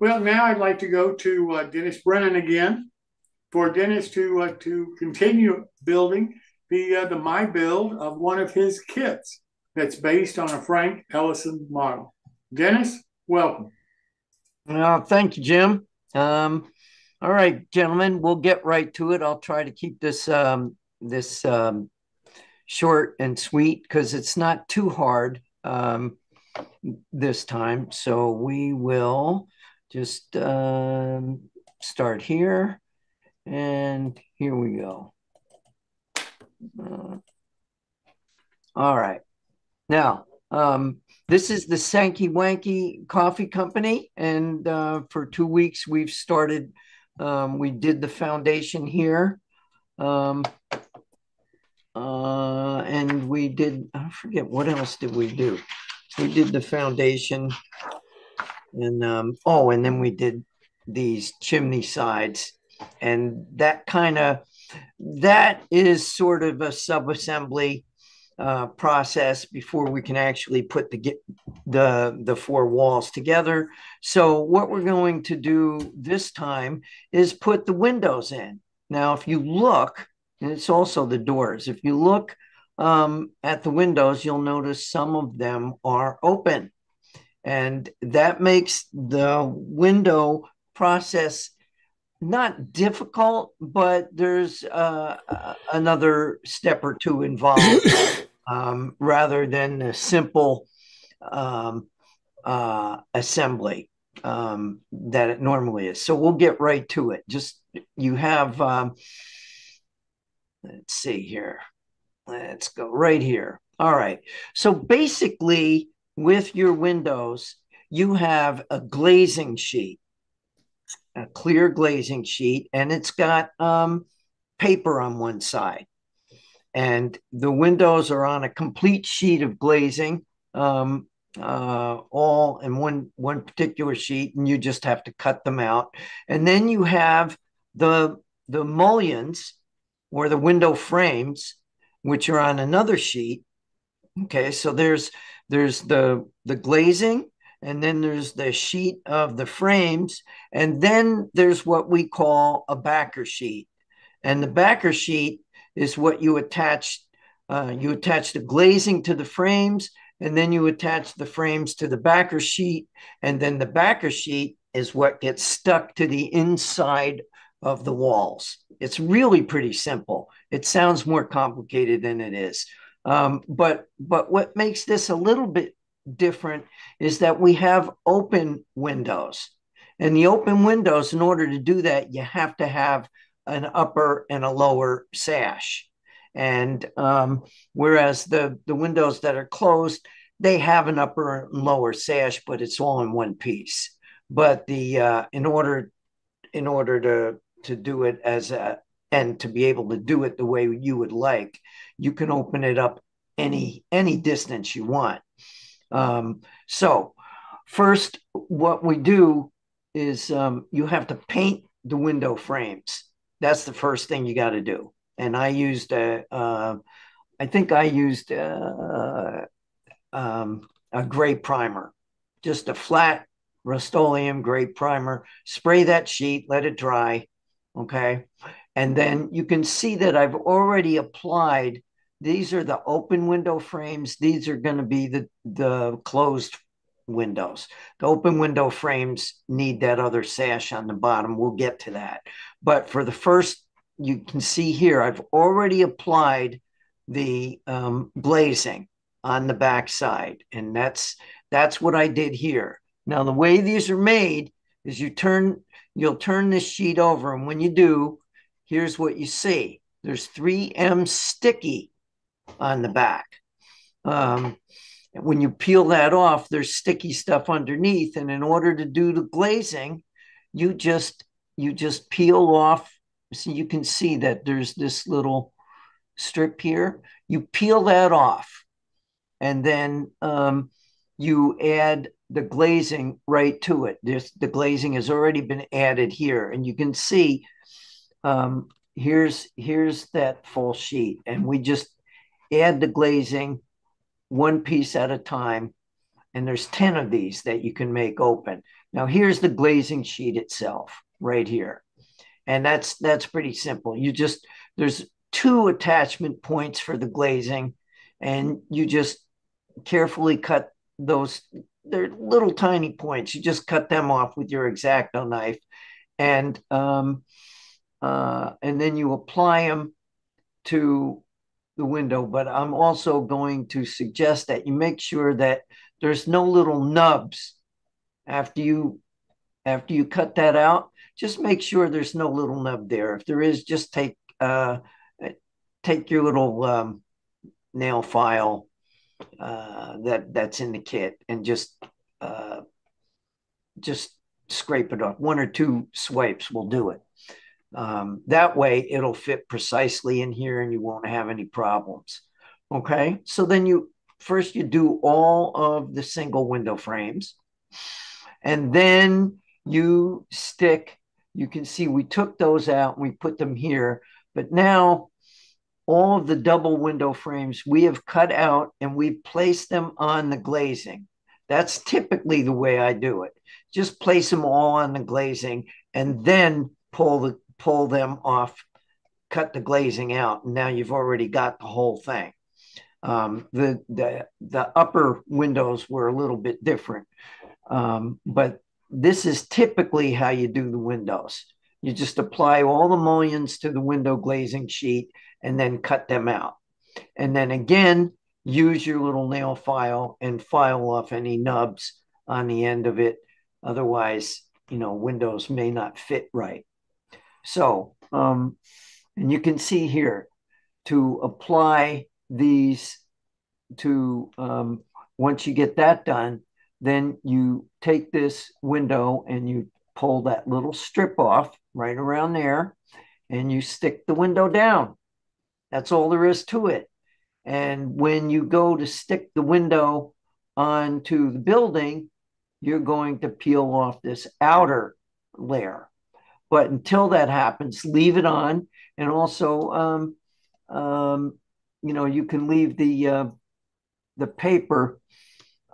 Well, now I'd like to go to Dennis Brennan again for Dennis to continue building the my build of one of his kits that's based on a Frank Ellison model. Dennis, welcome. Thank you, Jim. All right, gentlemen, we'll get right to it. I'll try to keep this short and sweet because it's not too hard this time. So we will just start here, and here we go. All right. Now, this is the Sanky Wanky Coffee Company, and for 2 weeks we've started. We did the foundation here, and we did. I forget what else did we do. We did the foundation, and and then we did these chimney sides, and that is sort of a sub-assembly process before we can actually put the four walls together. So what we're going to do this time is put the windows in. Now, if you look, and it's also the doors, if you look at the windows, you'll notice some of them are open. And that makes the window process not difficult, but there's another step or two involved rather than a simple assembly that it normally is. So we'll get right to it. Just you have, let's see here. Let's go right here. All right. So basically, with your windows, you have a glazing sheet, a clear glazing sheet, and it's got paper on one side. And the windows are on a complete sheet of glazing, all in one particular sheet, and you just have to cut them out. And then you have the mullions or the window frames, which are on another sheet. Okay, so there's the glazing, and then there's the sheet of the frames, and then there's what we call a backer sheet. And the backer sheet is what you attach. You attach the glazing to the frames, and then you attach the frames to the backer sheet, and then the backer sheet is what gets stuck to the inside of the walls. It's really pretty simple. It sounds more complicated than it is. But what makes this a little bit different is that we have open windows. And the open windows, in order to do that, you have to have an upper and a lower sash. And whereas the windows that are closed, they have an upper and lower sash, but it's all in one piece. But the in order to do it as a and to be able to do it the way you would like, you can open it up any distance you want. So first, what we do is you have to paint the window frames. That's the first thing you got to do. And I used I think I used a gray primer, just a flat Rust-Oleum gray primer. Spray that sheet, let it dry. Okay. And then you can see that I've already applied. These are the open window frames. These are going to be the closed windows. The open window frames need that other sash on the bottom. We'll get to that. But for the first, you can see here, I've already applied the glazing on the back side. And that's what I did here. Now, the way these are made is you'll turn this sheet over. And when you do, here's what you see. There's 3M sticky on the back. When you peel that off, there's sticky stuff underneath. And in order to do the glazing, you just peel off. So you can see that there's this little strip here. You peel that off. And then you add the glazing right to it. The glazing has already been added here. And you can see here's that full sheet. And we just add the glazing one piece at a time. And there's 10 of these that you can make open. Now here's the glazing sheet itself right here. And that's pretty simple. There's two attachment points for the glazing, and you just carefully cut those. They're little tiny points. You just cut them off with your X-Acto knife, and then you apply them to the window. But I'm also going to suggest that you make sure that there's no little nubs after you cut that out. Just make sure there's no little nub there. If there is, just take your little nail file that's in the kit and just scrape it off. One or two swipes will do it. That way it'll fit precisely in here and you won't have any problems. Okay, so then you do all of the single window frames, and then you can see we took those out and we put them here, but now all of the double window frames we have cut out and we've placed them on the glazing. That's typically the way I do it. Just place them all on the glazing and then pull them off, cut the glazing out, and now you've already got the whole thing. The upper windows were a little bit different, but this is typically how you do the windows. You just apply all the mullions to the window glazing sheet and then cut them out. And then again, use your little nail file and file off any nubs on the end of it. Otherwise, windows may not fit right. So, and you can see here to apply these to, once you get that done, then you take this window and you pull that little strip off right around there and you stick the window down. That's all there is to it. And when you go to stick the window onto the building, you're going to peel off this outer layer. But until that happens, leave it on. And also, you can leave the paper.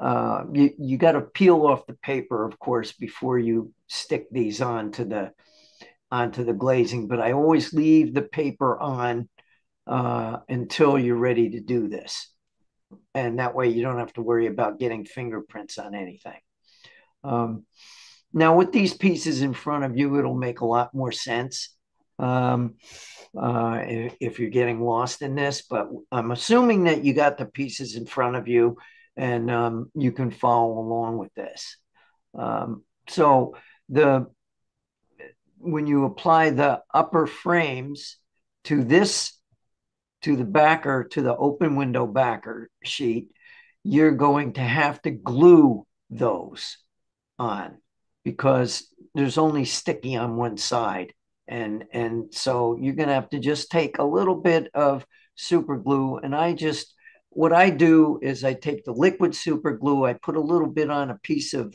You got to peel off the paper, of course, before you stick these onto the glazing. But I always leave the paper on until you're ready to do this. And that way you don't have to worry about getting fingerprints on anything. Now with these pieces in front of you, it'll make a lot more sense if you're getting lost in this, but I'm assuming that you got the pieces in front of you and you can follow along with this. So when you apply the upper frames to the backer, to the open window backer sheet, you're going to have to glue those on because there's only sticky on one side. And so you're going to have to just take a little bit of super glue. And what I do is I take the liquid super glue, I put a little bit on a piece of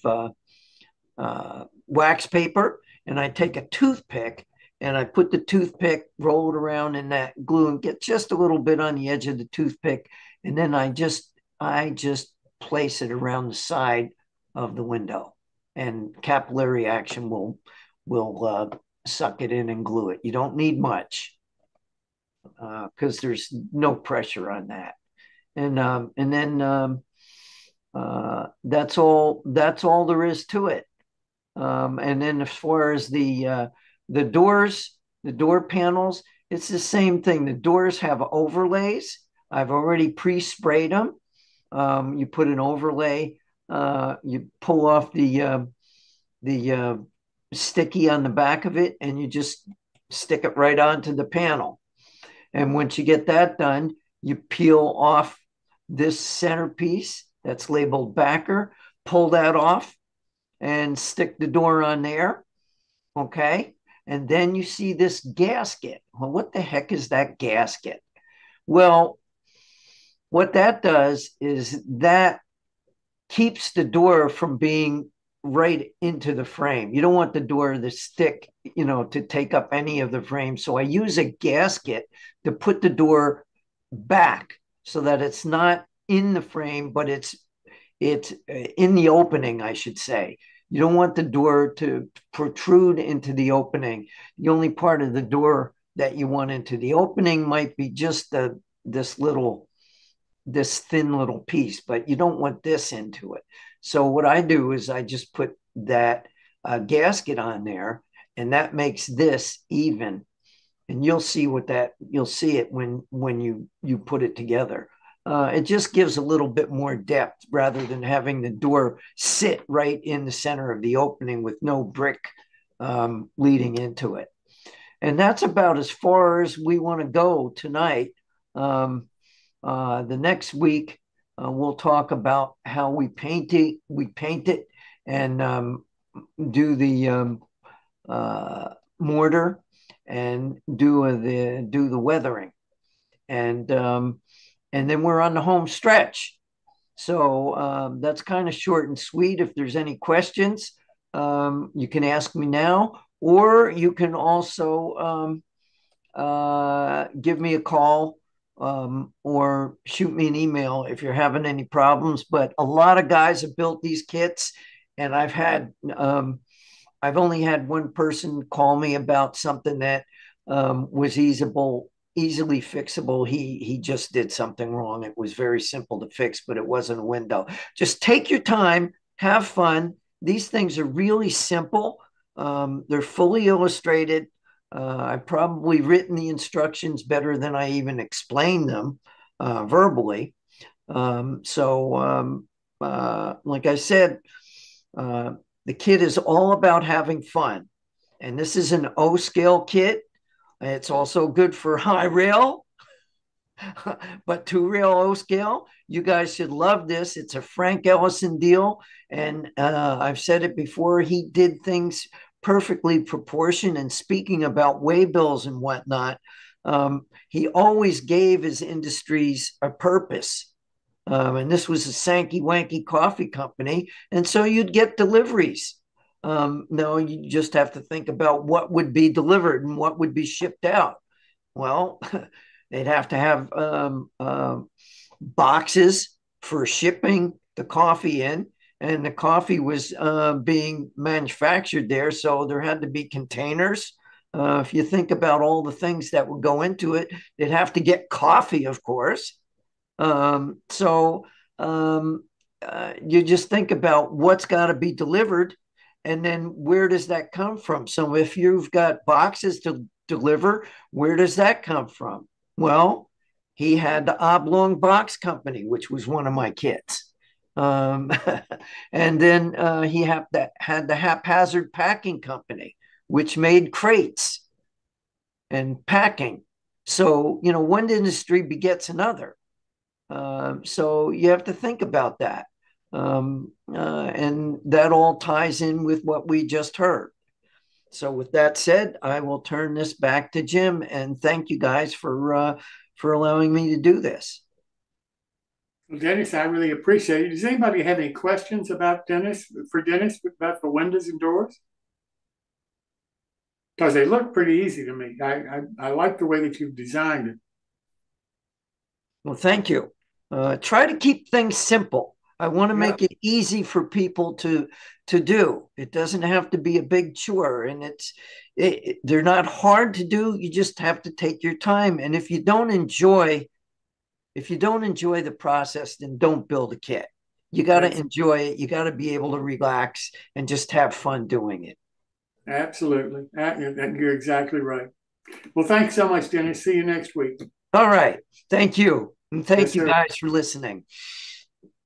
wax paper, and I take a toothpick and I put the toothpick, roll it around in that glue and get just a little bit on the edge of the toothpick. And then I just place it around the side of the window, and capillary action will suck it in and glue it. You don't need much because there's no pressure on that. And then that's all there is to it. And then as far as the doors, the door panels, it's the same thing. The doors have overlays. I've already pre-sprayed them. You put an overlay, you pull off the sticky on the back of it, and you just stick it right onto the panel. And once you get that done, you peel off this centerpiece that's labeled backer, pull that off and stick the door on there. Okay. And then you see this gasket. Well, what the heck is that gasket? Well, what that does is that keeps the door from being right into the frame. You don't want the door to stick, to take up any of the frame. So I use a gasket to put the door back so that it's not in the frame, but it's in the opening, I should say. You don't want the door to protrude into the opening. The only part of the door that you want into the opening might be just this thin little piece, but you don't want this into it. So what I do is I just put that gasket on there, and that makes this even. And you'll see you'll see it when you put it together. It just gives a little bit more depth rather than having the door sit right in the center of the opening with no brick leading into it. And that's about as far as we want to go tonight. The next week, we'll talk about how we paint it, and do the mortar, and do the weathering, and then we're on the home stretch. So that's kind of short and sweet. If there's any questions, you can ask me now, or you can also give me a call, or shoot me an email if you're having any problems. But a lot of guys have built these kits, and I've only had one person call me about something that was easily fixable. He just did something wrong. It was very simple to fix, but it wasn't a window. Just take your time, have fun. These things are really simple. They're fully illustrated. I've probably written the instructions better than I even explained them verbally. Like I said, the kit is all about having fun. And this is an O scale kit. It's also good for high rail, but 2 rail O scale. You guys should love this. It's a Frank Ellison deal. And I've said it before, he did things perfectly proportioned. And speaking about waybills and whatnot, he always gave his industries a purpose. And this was a Sanky Wanky Coffee Company. And so you'd get deliveries. No, you just have to think about what would be delivered and what would be shipped out. Well, they'd have to have boxes for shipping the coffee in, and the coffee was being manufactured there. So there had to be containers. If you think about all the things that would go into it, they'd have to get coffee, of course. So you just think about what's got to be delivered, and then where does that come from? So if you've got boxes to deliver, where does that come from? Well, he had the Oblong Box Company, which was one of my kits. And then he had the Haphazard Packing Company, which made crates and packing. So, one industry begets another. So you have to think about that. And that all ties in with what we just heard. So with that said, I will turn this back to Jim, and thank you guys for allowing me to do this. Well, Dennis, I really appreciate it. Does anybody have any questions about Dennis, about the windows and doors? Because they look pretty easy to me. I like the way that you've designed it. Well, thank you. Try to keep things simple. I want to make it easy for people to do. It doesn't have to be a big chore, and they're not hard to do. You just have to take your time. And if you don't enjoy the process, then don't build a kit. You got to enjoy it. You got to be able to relax and just have fun doing it. Absolutely. You're exactly right. Well, thanks so much, Dennis. See you next week. All right. Thank you. And thank you guys for listening.